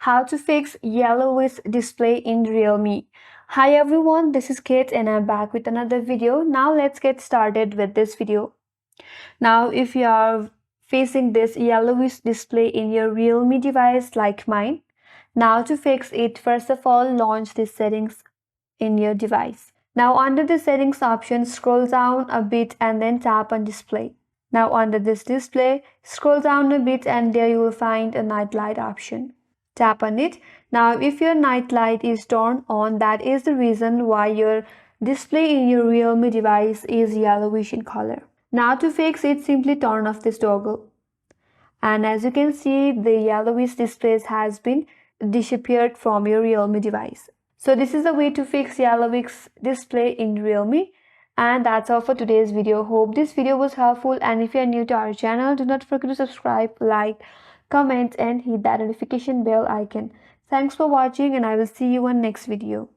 How to fix yellowish display in Realme. Hi everyone, this is Kate and I'm back with another video. Now let's get started with this video. Now if you are facing this yellowish display in your Realme device like mine, now to fix it, first of all launch the settings in your device. Now under the settings option, scroll down a bit and then tap on display. Now under this display, scroll down a bit and there you will find a night light option. Tap on it. Now if your night light is turned on, that is the reason why your display in your Realme device is yellowish in color. Now to fix it, simply turn off this toggle. And as you can see, the yellowish display has been disappeared from your Realme device. So this is the way to fix yellowish display in Realme. And that's all for today's video. Hope this video was helpful, and if you are new to our channel, do not forget to subscribe, like, comment and hit that notification bell icon. Thanks for watching and I will see you on next video.